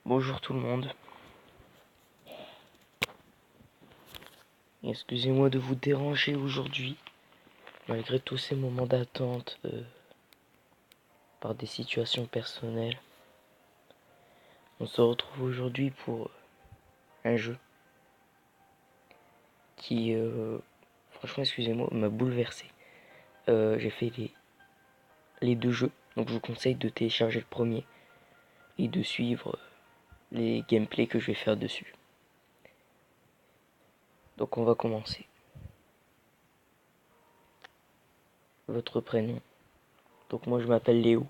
Bonjour tout le monde. Excusez-moi de vous déranger aujourd'hui, malgré tous ces moments d'attente par des situations personnelles. On se retrouve aujourd'hui pour un jeu qui, franchement, excusez-moi, m'a bouleversé. J'ai fait les deux jeux, donc je vous conseille de télécharger le premier et de suivre les gameplays que je vais faire dessus. Donc on va commencer. Votre prénom. Donc moi je m'appelle Léo,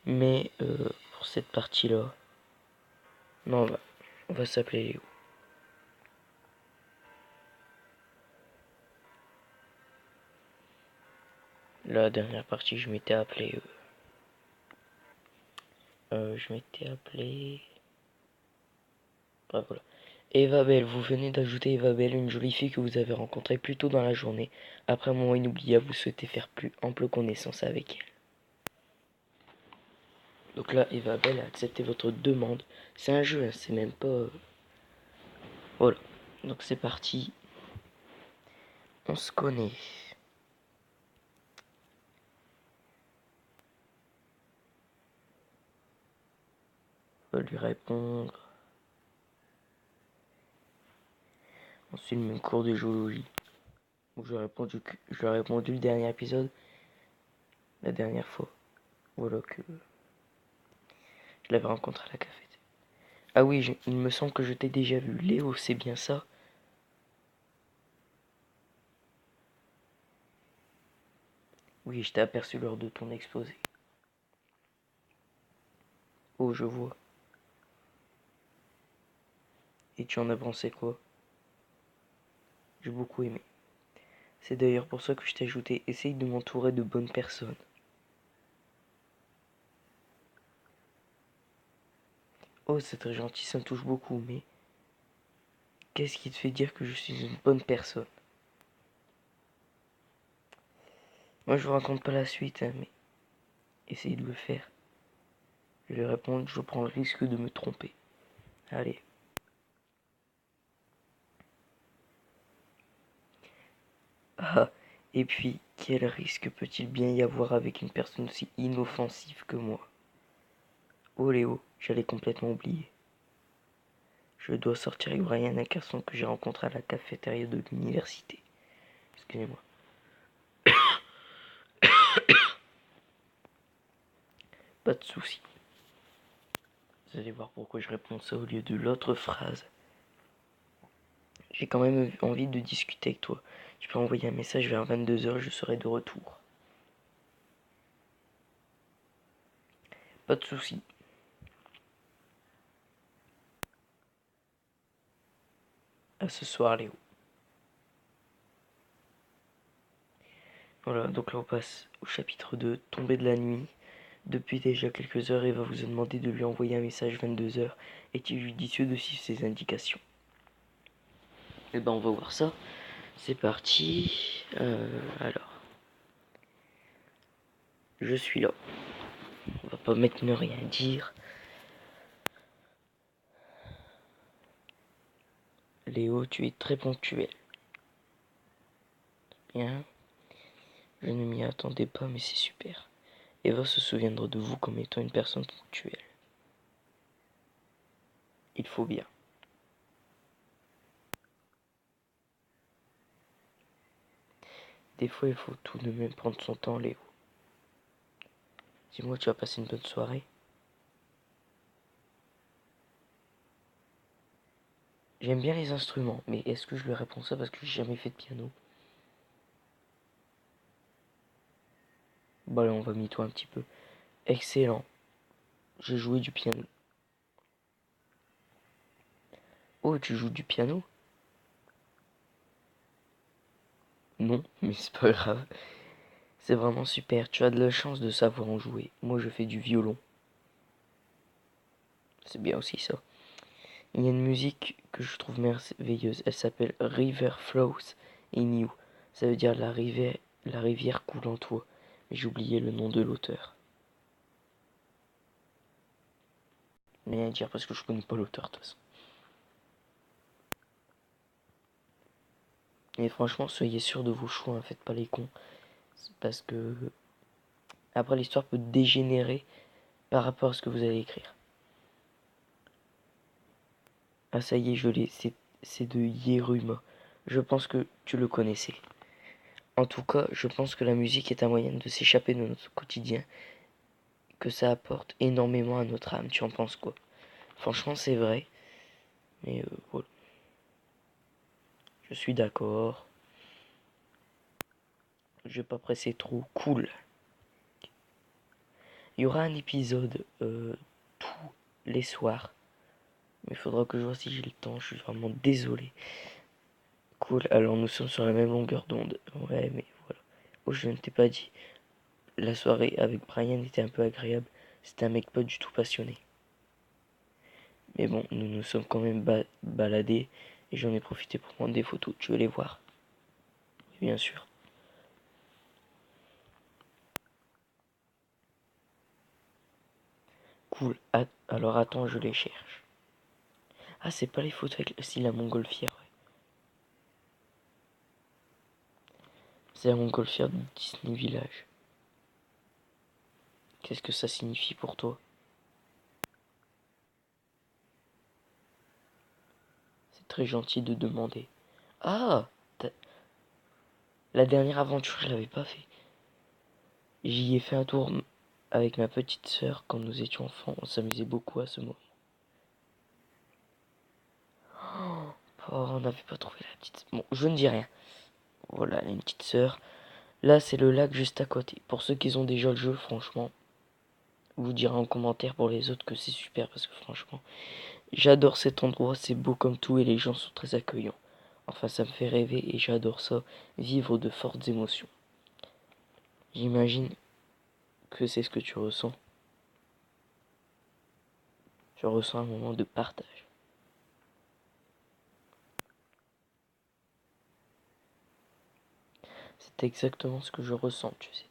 mais pour cette partie-là, non, on va s'appeler Léo. La dernière partie, je m'étais appelé. Bref, voilà. Eva Belle, vous venez d'ajouter Eva Belle, une jolie fille que vous avez rencontrée plus tôt dans la journée. Après un moment inoubliable, vous souhaitez faire plus ample connaissance avec elle. Donc là, Eva Belle a accepté votre demande. C'est un jeu, hein, c'est même pas. Voilà. Donc c'est parti. On se connaît. On va lui répondre. Ensuite, le même cours de géologie. Donc je lui ai répondu le dernier épisode. La dernière fois. Voilà que je l'avais rencontré à la café. Ah oui, il me semble que je t'ai déjà vu. Léo, c'est bien ça? Oui, je t'ai aperçu lors de ton exposé. Oh, je vois. Et tu en as pensé quoi? J'ai beaucoup aimé. C'est d'ailleurs pour ça que je t'ai ajouté. Essaye de m'entourer de bonnes personnes. Oh, c'est très gentil, ça me touche beaucoup, mais qu'est-ce qui te fait dire que je suis une bonne personne? Moi, je vous raconte pas la suite, hein, mais essaye de le faire. Je vais répondre, je prends le risque de me tromper. Allez. Ah, et puis, quel risque peut-il bien y avoir avec une personne aussi inoffensive que moi? Oh Léo, j'allais complètement oublier. Je dois sortir avec Brian, un garçon que j'ai rencontré à la cafétéria de l'université. Excusez-moi. Pas de soucis. Vous allez voir pourquoi je réponds ça au lieu de l'autre phrase. J'ai quand même envie de discuter avec toi. Tu peux envoyer un message vers 22h, je serai de retour. Pas de soucis. À ce soir, Léo. Voilà, donc là on passe au chapitre 2, Tombée de la nuit. Depuis déjà quelques heures, Eva vous a demandé de lui envoyer un message 22h. Est-il judicieux de suivre ses indications? Eh ben on va voir ça. C'est parti. Alors, je suis là. On va pas mettre ne rien dire. Léo, tu es très ponctuel. Bien. Je ne m'y attendais pas, mais c'est super. Eva se souviendra de vous comme étant une personne ponctuelle. Il faut bien. Des fois, il faut tout de même prendre son temps, Léo. Dis-moi, tu as passé une bonne soirée? J'aime bien les instruments, mais est-ce que je lui réponds ça parce que j'ai jamais fait de piano? Bah là, on va mytho un petit peu. Excellent. J'ai joué du piano. Oh, tu joues du piano? Non, mais c'est pas grave. C'est vraiment super. Tu as de la chance de savoir en jouer. Moi, je fais du violon. C'est bien aussi ça. Il y a une musique que je trouve merveilleuse. Elle s'appelle River Flows in You. Ça veut dire la rivière coule en toi. Mais j'ai oublié le nom de l'auteur. Rien à dire parce que je connais pas l'auteur de toute façon. Et franchement, soyez sûrs de vos choix, hein, faites pas les cons. Parce que après l'histoire peut dégénérer par rapport à ce que vous allez écrire. Ah ça y est, je l'ai, c'est de Yeruma. Je pense que tu le connaissais. En tout cas, je pense que la musique est un moyen de s'échapper de notre quotidien, que ça apporte énormément à notre âme. Tu en penses quoi? Franchement, c'est vrai. Mais voilà. Je suis d'accord. Je vais pas presser trop. Cool. Il y aura un épisode tous les soirs. Mais il faudra que je vois si j'ai le temps. Je suis vraiment désolé. Cool. Alors nous sommes sur la même longueur d'onde. Ouais, mais voilà. Oh, je ne t'ai pas dit. La soirée avec Brian était un peu agréable. C'était un mec pas du tout passionné. Mais bon, nous nous sommes quand même baladés et j'en ai profité pour prendre des photos. Tu veux les voir? Oui, bien sûr. Cool. Alors attends, je les cherche. Ah, c'est pas les photos avec si la montgolfière. Ouais. C'est la montgolfière de Disney Village. Qu'est-ce que ça signifie pour toi? C'est très gentil de demander. Ah, la dernière aventure, je l'avais pas fait. J'y ai fait un tour avec ma petite sœur quand nous étions enfants. On s'amusait beaucoup à ce moment. Oh, on n'avait pas trouvé la petite. Bon, je ne dis rien. Voilà, une petite sœur. Là, c'est le lac juste à côté. Pour ceux qui ont déjà le jeu, franchement, vous direz en commentaire pour les autres que c'est super parce que franchement, j'adore cet endroit, c'est beau comme tout et les gens sont très accueillants. Enfin, ça me fait rêver et j'adore ça, vivre de fortes émotions. J'imagine que c'est ce que tu ressens. Je ressens un moment de partage. C'est exactement ce que je ressens, tu sais.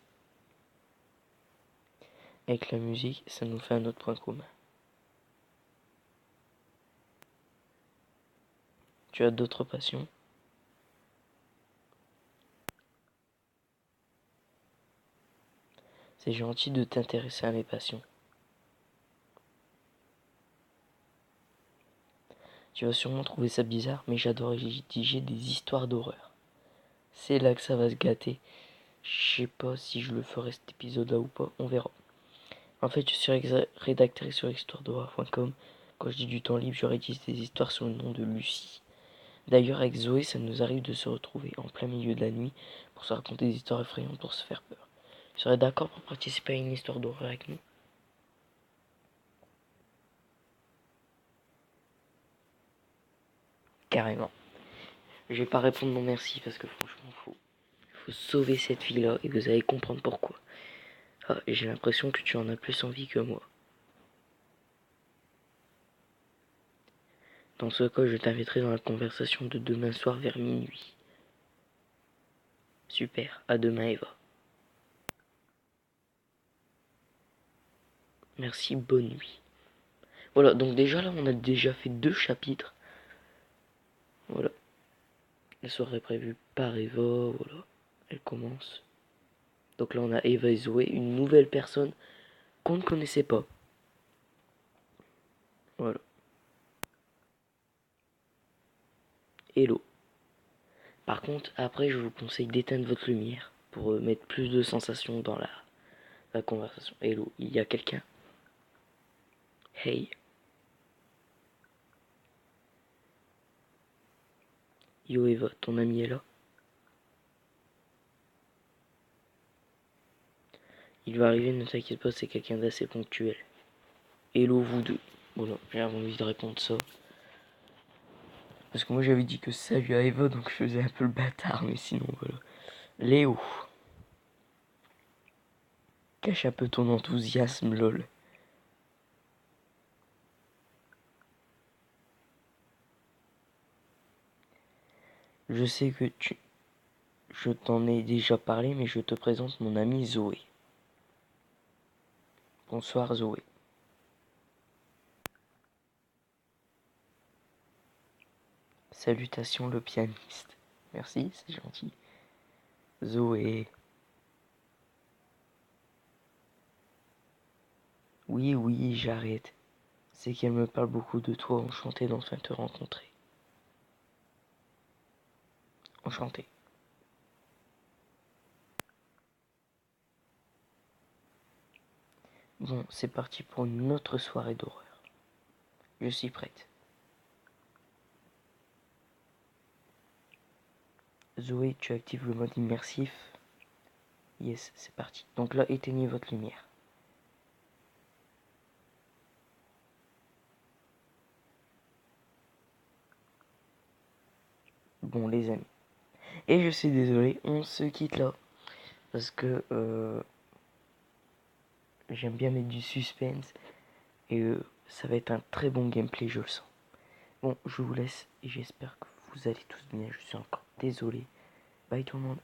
Avec la musique, ça nous fait un autre point commun. Tu as d'autres passions? C'est gentil de t'intéresser à mes passions. Tu vas sûrement trouver ça bizarre, mais j'adore rédiger des histoires d'horreur. C'est là que ça va se gâter. Je sais pas si je le ferai cet épisode-là ou pas, on verra. En fait, je suis rédactrice sur histoiredehorreur.com. Quand je dis du temps libre, je rédige des histoires sur le nom de Lucie. D'ailleurs, avec Zoé, ça nous arrive de se retrouver en plein milieu de la nuit pour se raconter des histoires effrayantes pour se faire peur. Tu serais d'accord pour participer à une histoire d'horreur avec nous? Carrément. Je vais pas répondre non merci parce que franchement, faut sauver cette fille-là et vous allez comprendre pourquoi. Ah, j'ai l'impression que tu en as plus envie que moi. Dans ce cas, je t'inviterai dans la conversation de demain soir vers minuit. Super, à demain Eva. Merci, bonne nuit. Voilà, donc déjà là, on a déjà fait 2 chapitres. Voilà, la soirée est prévue par Eva, voilà, elle commence. Donc là, on a Eva et Zoé, une nouvelle personne qu'on ne connaissait pas. Voilà, hello. Par contre, après, je vous conseille d'éteindre votre lumière pour mettre plus de sensations dans la conversation. Hello, il y a quelqu'un? Hey, yo Eva, ton ami est là? Il va arriver, ne t'inquiète pas, c'est quelqu'un d'assez ponctuel. Hello vous deux. Voilà, j'avais envie de répondre ça. Parce que moi j'avais dit que salut à Eva, donc je faisais un peu le bâtard, mais sinon voilà. Léo, cache un peu ton enthousiasme, lol. Je sais que je t'en ai déjà parlé, mais je te présente mon amie Zoé. Bonsoir Zoé. Salutations le pianiste. Merci, c'est gentil. Zoé. Oui, oui, j'arrête. C'est qu'elle me parle beaucoup de toi, enchanté d'enfin te rencontrer. Enchanté. Bon, c'est parti pour une autre soirée d'horreur. Je suis prête. Zoé, tu actives le mode immersif. Yes, c'est parti. Donc là, éteignez votre lumière. Bon, les amis. Et je suis désolé, on se quitte là. Parce que j'aime bien mettre du suspense. Et ça va être un très bon gameplay, je le sens. Bon, je vous laisse et j'espère que vous allez tous bien. Je suis encore désolé. Bye tout le monde.